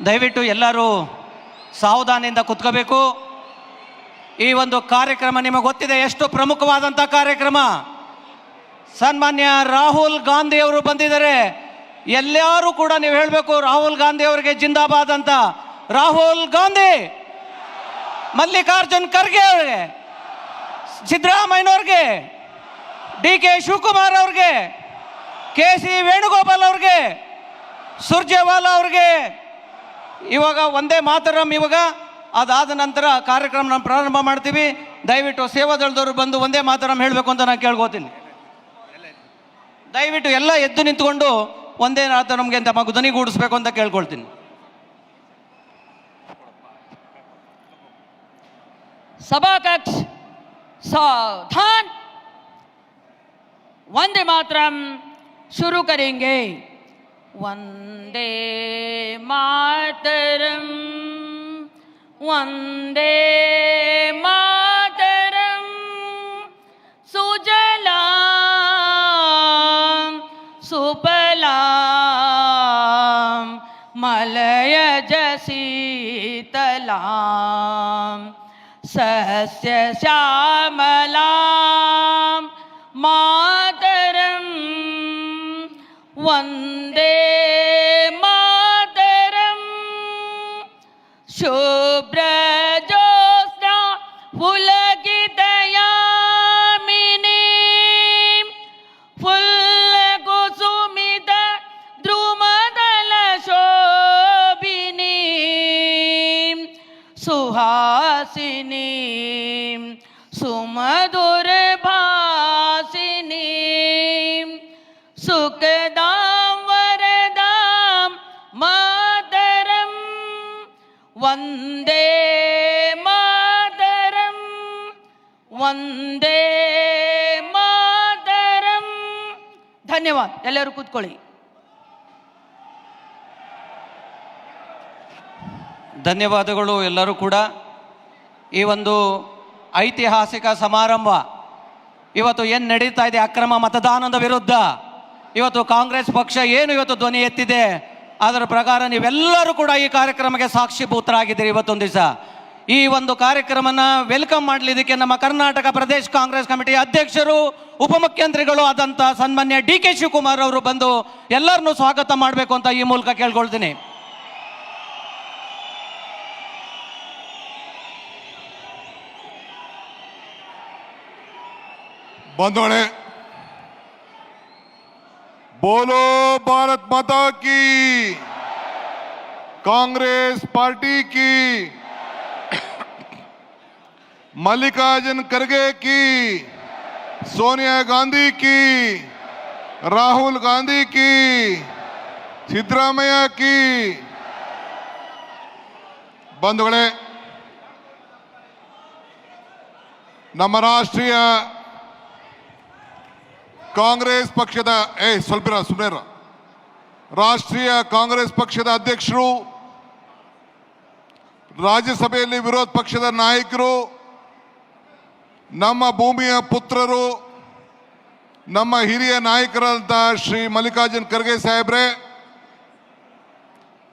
ದಯವಿಟ್ಟು ಎಲ್ಲರೂ ಸಾವಧಾನದಿಂದ ಕುತ್ಕೋಬೇಕು. ಈ ಒಂದು ಕಾರ್ಯಕ್ರಮ ನಿಮಗೆ ಗೊತ್ತಿದೆ ಎಷ್ಟು ಪ್ರಮುಖವಾದಂಥ ಕಾರ್ಯಕ್ರಮ. ಸನ್ಮಾನ್ಯ ರಾಹುಲ್ ಗಾಂಧಿ ಅವರು ಬಂದಿದ್ದಾರೆ. ಎಲ್ಲರೂ ಕೂಡ ನೀವು ಹೇಳಬೇಕು ರಾಹುಲ್ ಗಾಂಧಿ ಅವರಿಗೆ ಜಿಂದಾಬಾದ್ ಅಂತ. ರಾಹುಲ್ ಗಾಂಧಿ, ಮಲ್ಲಿಕಾರ್ಜುನ್ ಖರ್ಗೆ ಅವ್ರಿಗೆ, ಸಿದ್ದರಾಮಯ್ಯನವ್ರಿಗೆ, DK ಶಿವಕುಮಾರ್ ಅವ್ರಿಗೆ, KC ವೇಣುಗೋಪಾಲ್ ಅವ್ರಿಗೆ, ಸುರ್ಜೇವಾಲಾ ಅವ್ರಿಗೆ. ಇವಾಗ ಒಂದೇ ಮಾತರಂ. ಇವಾಗ ಅದಾದ ನಂತರ ಕಾರ್ಯಕ್ರಮ ನಾವು ಪ್ರಾರಂಭ ಮಾಡ್ತೀವಿ. ದಯವಿಟ್ಟು ಸೇವಾದಳದವರು ಬಂದು ಒಂದೇ ಮಾತರಂ ಹೇಳಬೇಕು ಅಂತ ನಾನು ಕೇಳ್ಕೋತೀನಿ. ದಯವಿಟ್ಟು ಎಲ್ಲ ಎದ್ದು ನಿಂತ್ಕೊಂಡು ಒಂದೇ ಮಾತರಂಗೆ ಅಂತ ಧ್ವನಿಗೂಡಿಸ್ಬೇಕು ಅಂತ ಕೇಳ್ಕೊಳ್ತೀನಿ. सभा कक्ष सावधान. वंदे मातरम शुरू करेंगे. वंदे मातरम, वंदे मातरम. सुजलाम सुफलाम मलयज शीतलाम सस्य श्यामलां मातरं. वंदे मातरं. शुभ्रज्योत्स्ना पुलकितयामिनीं फुल्लकुसुमित द्रुमदलशोभिनीं सुहासिनीं सुमधुरभासिनीं सुखदां वरदां मातरं. वंदे मातरं, वंदे मातरं. धन्यवाद. ಎಲ್ಲರೂ ಕೂತ್ಕೊಳ್ಳಿ. ಧನ್ಯವಾದಗಳು ಎಲ್ಲರೂ ಕೂಡ. ಈ ಒಂದು ಐತಿಹಾಸಿಕ ಸಮಾರಂಭ ಇವತ್ತು ಏನು ನಡೀತಾ ಇದೆ, ಅಕ್ರಮ ಮತದಾನದ ವಿರುದ್ಧ ಇವತ್ತು ಕಾಂಗ್ರೆಸ್ ಪಕ್ಷ ಏನು ಇವತ್ತು ಧ್ವನಿ ಎತ್ತಿದೆ, ಅದರ ಪ್ರಕಾರ ನೀವೆಲ್ಲರೂ ಕೂಡ ಈ ಕಾರ್ಯಕ್ರಮಕ್ಕೆ ಸಾಕ್ಷಿಭೂತರಾಗಿದ್ದೀರಿ. ಇವತ್ತೊಂದು ದಿವಸ ಈ ಒಂದು ಕಾರ್ಯಕ್ರಮನ ವೆಲ್ಕಮ್ ಮಾಡಲಿದ್ದಕ್ಕೆ ನಮ್ಮ ಕರ್ನಾಟಕ ಪ್ರದೇಶ ಕಾಂಗ್ರೆಸ್ ಕಮಿಟಿಯ ಅಧ್ಯಕ್ಷರು ಉಪಮುಖ್ಯಮಂತ್ರಿಗಳು ಆದಂಥ ಸನ್ಮಾನ್ಯ DK ಶಿವಕುಮಾರ್ ಅವರು ಬಂದು ಎಲ್ಲರನ್ನೂ ಸ್ವಾಗತ ಮಾಡಬೇಕು ಅಂತ ಈ ಮೂಲಕ ಕೇಳ್ಕೊಳ್ತೀನಿ. बंधुगणे, बोलो भारत माता की, कांग्रेस पार्टी की, मल्लिकार्जुन खड़गे की, सोनिया गांधी की, राहुल गांधी की, सिद्धरामैया की. बंधुगणे, ನಮ್ಮ ರಾಷ್ಟ್ರೀಯ ಕಾಂಗ್ರೆಸ್ ಪಕ್ಷದ ಸುಮ್ನೇರ ರಾಷ್ಟ್ರೀಯ ಕಾಂಗ್ರೆಸ್ ಪಕ್ಷದ ಅಧ್ಯಕ್ಷರು, ರಾಜ್ಯಸಭೆಯಲ್ಲಿ ವಿರೋಧ ಪಕ್ಷದ ನಾಯಕರು, ನಮ್ಮ ಭೂಮಿಯ ಪುತ್ರರು, ನಮ್ಮ ಹಿರಿಯ ನಾಯಕರಾದಂಥ ಶ್ರೀ ಮಲ್ಲಿಕಾರ್ಜುನ್ ಖರ್ಗೆ ಸಾಹೇಬ್ರೆ,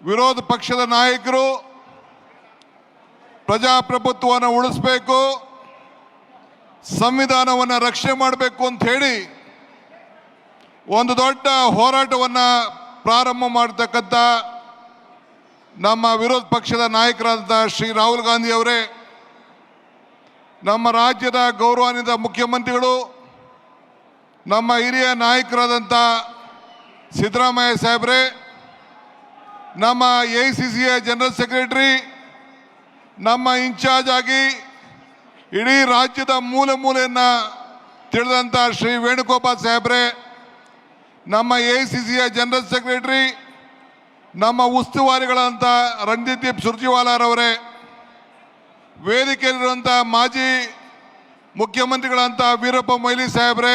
ವಿರೋಧ ಪಕ್ಷದ ನಾಯಕರು, ಪ್ರಜಾಪ್ರಭುತ್ವವನ್ನು ಉಳಿಸಬೇಕು, ಸಂವಿಧಾನವನ್ನು ರಕ್ಷಣೆ ಮಾಡಬೇಕು ಅಂತ ಹೇಳಿ ಒಂದು ದೊಡ್ಡ ಹೋರಾಟವನ್ನು ಪ್ರಾರಂಭ ಮಾಡತಕ್ಕಂಥ ನಮ್ಮ ವಿರೋಧ ಪಕ್ಷದ ನಾಯಕರಾದಂಥ ಶ್ರೀ ರಾಹುಲ್ ಗಾಂಧಿ ಅವರೇ, ನಮ್ಮ ರಾಜ್ಯದ ಗೌರವಾನ್ವಿತ ಮುಖ್ಯಮಂತ್ರಿಗಳು, ನಮ್ಮ ಹಿರಿಯ ನಾಯಕರಾದಂಥ ಸಿದ್ದರಾಮಯ್ಯ ಸಾಹೇಬ್ರೆ, ನಮ್ಮ AICCಯ ಜನರಲ್ ಸೆಕ್ರೆಟರಿ, ನಮ್ಮ ಇನ್ಚಾರ್ಜ್ ಆಗಿ ಇಡೀ ರಾಜ್ಯದ ಮೂಲೆ ಮೂಲೆಯನ್ನು ತಿಳಿದಂಥ ಶ್ರೀ ವೇಣುಗೋಪಾಲ್ ಸಾಹೇಬ್ರೆ, ನಮ್ಮ AICCಯ ಜನರಲ್ ಸೆಕ್ರೆಟರಿ, ನಮ್ಮ ಉಸ್ತುವಾರಿಗಳಂಥ ರಣದೀಪ್ ಸುರ್ಜೇವಾಲಾರವರೇ, ವೇದಿಕೆಯಲ್ಲಿರುವಂಥ ಮಾಜಿ ಮುಖ್ಯಮಂತ್ರಿಗಳಂಥ ವೀರಪ್ಪ ಮೊಯ್ಲಿ ಸಾಹೇಬ್ರೆ,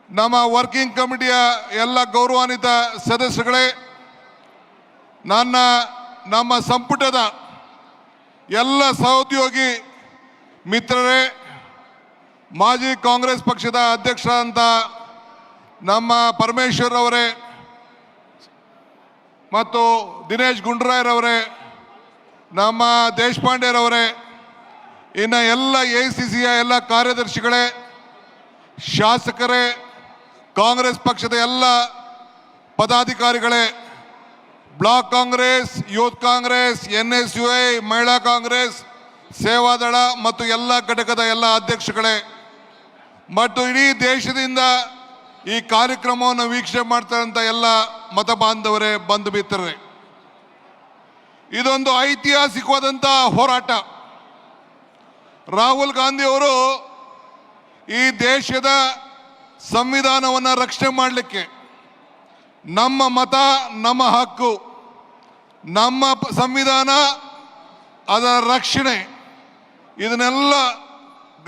ನಮ್ಮ ವರ್ಕಿಂಗ್ ಕಮಿಟಿಯ ಎಲ್ಲ ಗೌರವಾನ್ವಿತ ಸದಸ್ಯರುಗಳೇ, ನಮ್ಮ ಸಂಪುಟದ ಎಲ್ಲ ಸಹೋದ್ಯೋಗಿ ಮಿತ್ರರೇ, ಮಾಜಿ ಕಾಂಗ್ರೆಸ್ ಪಕ್ಷದ ಅಧ್ಯಕ್ಷರಾದಂಥ ನಮ್ಮ ಪರಮೇಶ್ವರ್ ಅವರೇ, ಮತ್ತು ದಿನೇಶ್ ಗುಂಡೂರಾಯರವರೇ, ನಮ್ಮ ದೇಶಪಾಂಡೆರವರೇ, ಇನ್ನು ಎಲ್ಲ AICCಯ ಎಲ್ಲ ಕಾರ್ಯದರ್ಶಿಗಳೇ, ಶಾಸಕರೇ, ಕಾಂಗ್ರೆಸ್ ಪಕ್ಷದ ಎಲ್ಲ ಪದಾಧಿಕಾರಿಗಳೇ, block Congress, youth Congress, NSUI, ಮಹಿಳಾ ಕಾಂಗ್ರೆಸ್, ಸೇವಾದಳ ಮತ್ತು ಎಲ್ಲ ಘಟಕದ ಎಲ್ಲ ಅಧ್ಯಕ್ಷಗಳೇ ಮತ್ತು ಇಡೀ ದೇಶದಿಂದ ಈ ಕಾರ್ಯಕ್ರಮವನ್ನು ವೀಕ್ಷಣೆ ಮಾಡ್ತಾರಂತ ಎಲ್ಲ ಮತ ಬಾಂಧವರೇ, ಬಂಧು ಮಿತ್ರರೇ, ಇದೊಂದು ಐತಿಹಾಸಿಕವಾದಂಥ ಹೋರಾಟ. ರಾಹುಲ್ ಗಾಂಧಿ ಅವರು ಈ ದೇಶದ ಸಂವಿಧಾನವನ್ನು ರಕ್ಷಣೆ ಮಾಡಲಿಕ್ಕೆ, ನಮ್ಮ ಮತ ನಮ್ಮ ಹಕ್ಕು, ನಮ್ಮ ಸಂವಿಧಾನ ಅದರ ರಕ್ಷಣೆ, ಇದನ್ನೆಲ್ಲ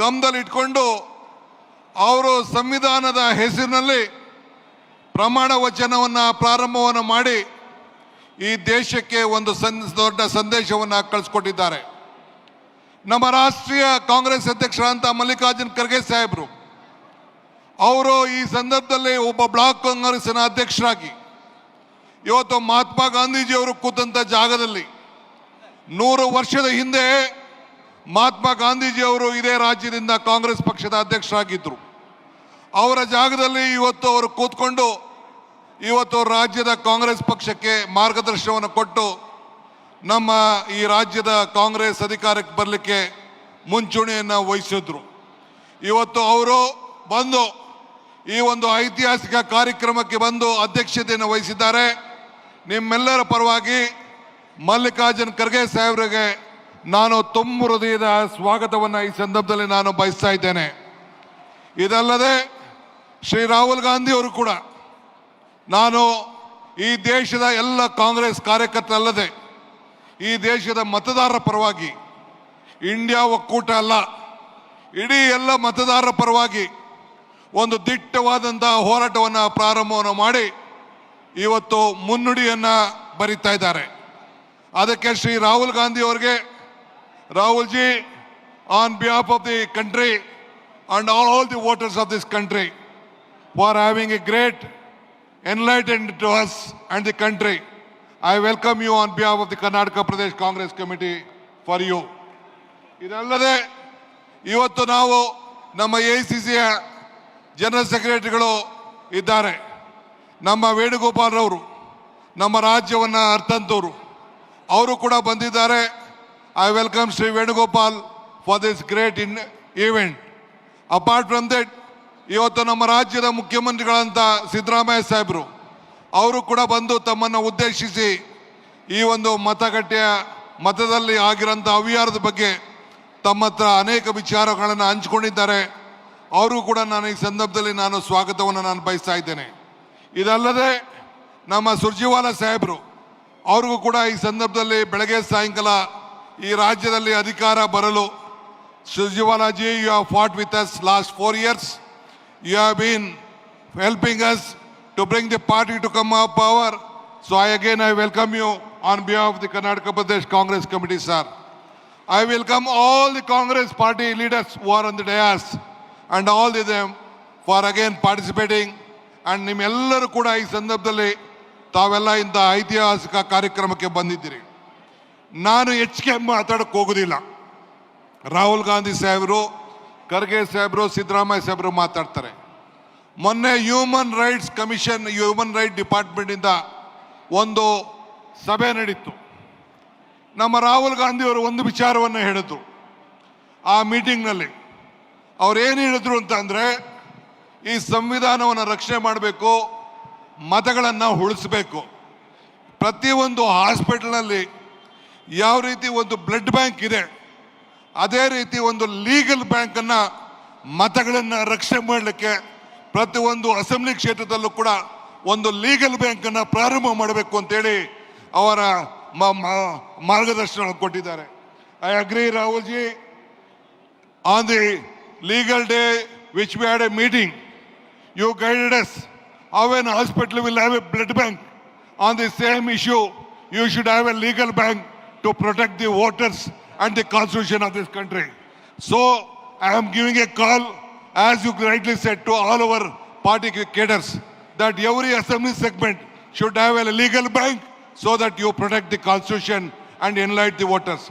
ಗಮನದಲ್ಲಿಟ್ಕೊಂಡು ಅವರು ಸಂವಿಧಾನದ ಹೆಸರಿನಲ್ಲಿ ಪ್ರಮಾಣ ವಚನವನ್ನು ಪ್ರಾರಂಭವನ್ನು ಮಾಡಿ ಈ ದೇಶಕ್ಕೆ ಒಂದು ದೊಡ್ಡ ಸಂದೇಶವನ್ನು ಕಳಿಸ್ಕೊಟ್ಟಿದ್ದಾರೆ. ನಮ್ಮ ರಾಷ್ಟ್ರೀಯ ಕಾಂಗ್ರೆಸ್ ಅಧ್ಯಕ್ಷರಾದಂಥ ಮಲ್ಲಿಕಾರ್ಜುನ್ ಖರ್ಗೆ ಸಾಹೇಬರು ಅವರು ಈ ಸಂದರ್ಭದಲ್ಲಿ ಒಬ್ಬ ಬ್ಲಾಕ್ ಕಾಂಗ್ರೆಸ್ಸಿನ ಅಧ್ಯಕ್ಷರಾಗಿ ಇವತ್ತು ಮಹಾತ್ಮ ಗಾಂಧೀಜಿಯವರು ಕೂತಂಥ ಜಾಗದಲ್ಲಿ 100 ವರ್ಷದ ಹಿಂದೆ ಮಹಾತ್ಮ ಗಾಂಧೀಜಿಯವರು ಇದೇ ರಾಜ್ಯದಿಂದ ಕಾಂಗ್ರೆಸ್ ಪಕ್ಷದ ಅಧ್ಯಕ್ಷರಾಗಿದ್ದರು. ಅವರ ಜಾಗದಲ್ಲಿ ಇವತ್ತು ಅವರು ಕೂತ್ಕೊಂಡು ಇವತ್ತು ರಾಜ್ಯದ ಕಾಂಗ್ರೆಸ್ ಪಕ್ಷಕ್ಕೆ ಮಾರ್ಗದರ್ಶನವನ್ನು ಕೊಟ್ಟು ನಮ್ಮ ಈ ರಾಜ್ಯದ ಕಾಂಗ್ರೆಸ್ ಅಧಿಕಾರಕ್ಕೆ ಬರಲಿಕ್ಕೆ ಮುಂಚೂಣಿಯನ್ನು ವಹಿಸಿದ್ರು. ಇವತ್ತು ಅವರು ಬಂದು ಈ ಒಂದು ಐತಿಹಾಸಿಕ ಕಾರ್ಯಕ್ರಮಕ್ಕೆ ಬಂದು ಅಧ್ಯಕ್ಷತೆಯನ್ನು ವಹಿಸಿದ್ದಾರೆ. ನಿಮ್ಮೆಲ್ಲರ ಪರವಾಗಿ ಮಲ್ಲಿಕಾರ್ಜುನ್ ಖರ್ಗೆ ಸಾಹೇಬರಿಗೆ ನಾನು ತುಂಬ ಹೃದಯದ ಸ್ವಾಗತವನ್ನು ಈ ಸಂದರ್ಭದಲ್ಲಿ ನಾನು ಬಯಸ್ತಾ ಇದ್ದೇನೆ. ಇದಲ್ಲದೆ ಶ್ರೀ ರಾಹುಲ್ ಗಾಂಧಿ ಅವರು ಕೂಡ ನಾನು ಈ ದೇಶದ ಎಲ್ಲ ಕಾಂಗ್ರೆಸ್ ಕಾರ್ಯಕರ್ತರಲ್ಲದೆ ಈ ದೇಶದ ಮತದಾರರ ಪರವಾಗಿ, ಇಂಡಿಯಾ ಒಕ್ಕೂಟ ಅಲ್ಲ, ಇಡೀ ಎಲ್ಲ ಮತದಾರರ ಪರವಾಗಿ ಒಂದು ದಿಟ್ಟವಾದಂಥ ಹೋರಾಟವನ್ನು ಪ್ರಾರಂಭವನ್ನು ಮಾಡಿ ಇವತ್ತು ಮುನ್ನುಡಿಯನ್ನು ಬರೀತಾ ಇದ್ದಾರೆ. ಅದಕ್ಕೆ ಶ್ರೀ ರಾಹುಲ್ ಗಾಂಧಿ ಅವರಿಗೆ, Rahul ji, on behalf of the country and all the voters of this country for having a great enlightenment to us and the country, I welcome you on behalf of the Karnataka Pradesh Congress Committee for you. ಇದಲ್ಲದೆ ಇವತ್ತು ನಾವು ನಮ್ಮ AICCಯ general ಸೆಕ್ರೆಟರಿಗಳು ಇದ್ದಾರೆ. ನಮ್ಮ ವೇಣುಗೋಪಾಲ್ ಅವರು, ನಮ್ಮ ರಾಜ್ಯವನ್ನು ಅರ್ಥಂತವರು, ಅವರು ಕೂಡ ಬಂದಿದ್ದಾರೆ. I welcome Shri Venugopal for this great event. Apart from that, ಇವತ್ತು ನಮ್ಮ ರಾಜ್ಯದ ಮುಖ್ಯಮಂತ್ರಿಗಳಂತ ಸಿದ್ದರಾಮಯ್ಯ ಸಾಹೇಬರು ಅವರು ಕೂಡ ಬಂದು ತಮ್ಮನ್ನು ಉದ್ದೇಶಿಸಿ ಈ ಒಂದು ಮತಗಟ್ಟೆಯ ಮತದಲ್ಲಿ ಆಗಿರೋಂಥ ಅವ್ಯವಹಾರದ ಬಗ್ಗೆ ತಮ್ಮ ಹತ್ರ ಅನೇಕ ವಿಚಾರಗಳನ್ನು ಹಂಚಿಕೊಂಡಿದ್ದಾರೆ. ಅವ್ರಿಗೂ ಕೂಡ ನಾನು ಈ ಸಂದರ್ಭದಲ್ಲಿ ನಾನು ಸ್ವಾಗತವನ್ನು ನಾನು ಬಯಸ್ತಾ ಇದ್ದೇನೆ. ಇದಲ್ಲದೆ ನಮ್ಮ ಸುರ್ಜಿವಾಲಾ ಸಾಹೇಬರು ಅವ್ರಿಗೂ ಕೂಡ ಈ ಸಂದರ್ಭದಲ್ಲಿ ಬೆಳಗ್ಗೆ ಸಾಯಂಕಾಲ ಈ ರಾಜ್ಯದಲ್ಲಿ ಅಧಿಕಾರ ಬರಲು, Surjewala ji, you have fought with us last 4 years. You have been helping us to bring the party to come up power. So I welcome you on behalf of the Karnataka Pradesh Congress Committee, sir. I welcome all the Congress party leaders who are on the dais and all of them for again participating. And ನಿಮ್ಮೆಲ್ಲರೂ ಕೂಡ ಈ ಸಂದರ್ಭದಲ್ಲಿ ತಾವೆಲ್ಲ ಇಂಥ ಐತಿಹಾಸಿಕ ಕಾರ್ಯಕ್ರಮಕ್ಕೆ ಬಂದಿದ್ದೀರಿ. ನಾನು ಹೆಚ್ಚಿಗೆ ಮಾತಾಡಕ್ಕೆ ಹೋಗೋದಿಲ್ಲ. ರಾಹುಲ್ ಗಾಂಧಿ ಸಾಹೇಬರು, ಖರ್ಗೆ ಸಾಹೇಬರು, ಸಿದ್ದರಾಮಯ್ಯ ಸಾಹೇಬರು ಮಾತಾಡ್ತಾರೆ. ಮೊನ್ನೆ human rights commission, human right ಡಿಪಾರ್ಟ್ಮೆಂಟಿಂದ ಒಂದು ಸಭೆ ನಡೀತು. ನಮ್ಮ ರಾಹುಲ್ ಗಾಂಧಿಯವರು ಒಂದು ವಿಚಾರವನ್ನು ಹೇಳಿದ್ರು ಆ ಮೀಟಿಂಗ್ನಲ್ಲಿ. ಅವ್ರು ಏನು ಹೇಳಿದ್ರು ಅಂತ ಅಂದರೆ, ಈ ಸಂವಿಧಾನವನ್ನು ರಕ್ಷಣೆ ಮಾಡಬೇಕು, ಮತಗಳನ್ನು ಉಳಿಸಬೇಕು. ಪ್ರತಿಯೊಂದು ಹಾಸ್ಪಿಟಲ್ನಲ್ಲಿ ಯಾವ ರೀತಿ ಒಂದು ಬ್ಲಡ್ ಬ್ಯಾಂಕ್ ಇದೆ, ಅದೇ ರೀತಿ ಒಂದು ಲೀಗಲ್ ಬ್ಯಾಂಕನ್ನು ಮತಗಳನ್ನು ರಕ್ಷಣೆ ಮಾಡಲಿಕ್ಕೆ ಪ್ರತಿಯೊಂದು ಅಸೆಂಬ್ಲಿ ಕ್ಷೇತ್ರದಲ್ಲೂ ಕೂಡ ಒಂದು ಲೀಗಲ್ ಬ್ಯಾಂಕನ್ನು ಪ್ರಾರಂಭ ಮಾಡಬೇಕು ಅಂತೇಳಿ ಅವರ ಮಾರ್ಗದರ್ಶನ ಕೊಟ್ಟಿದ್ದಾರೆ. I agree Rahul ji. On the legal day which we had a meeting, you guided us how an hospital will have a blood bank. On the same issue, you should have a legal bank to protect the voters and the constitution of this country. So I am giving a call, as you rightly said, to all our party cadres that every assembly segment should have a legal bank so that you protect the constitution and enlighten the voters.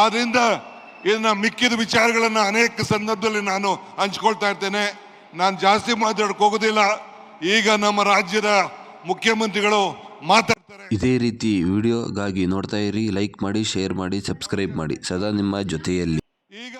ಆದ್ರಿಂದ ಇದನ್ನ ಮಿಕ್ಕಿದ ವಿಚಾರಗಳನ್ನ ಅನೇಕ ಸಂದರ್ಭದಲ್ಲಿ ನಾನು ಹಂಚ್ಕೊಳ್ತಾ ಇರ್ತೇನೆ. ನಾನು ಜಾಸ್ತಿ ಮಾತಾಡಕ್ಕೆ ಹೋಗೋದಿಲ್ಲ. ಈಗ ನಮ್ಮ ರಾಜ್ಯದ ಮುಖ್ಯಮಂತ್ರಿಗಳು ಮಾತಾಡ್ತಾರೆ. ಇದೇ ರೀತಿ ವಿಡಿಯೋಗಾಗಿ ನೋಡ್ತಾ ಇರಿ. ಲೈಕ್ ಮಾಡಿ, ಶೇರ್ ಮಾಡಿ, ಸಬ್ಸ್ಕ್ರೈಬ್ ಮಾಡಿ. ಸದಾ ನಿಮ್ಮ ಜೊತೆಯಲ್ಲಿ. ಈಗ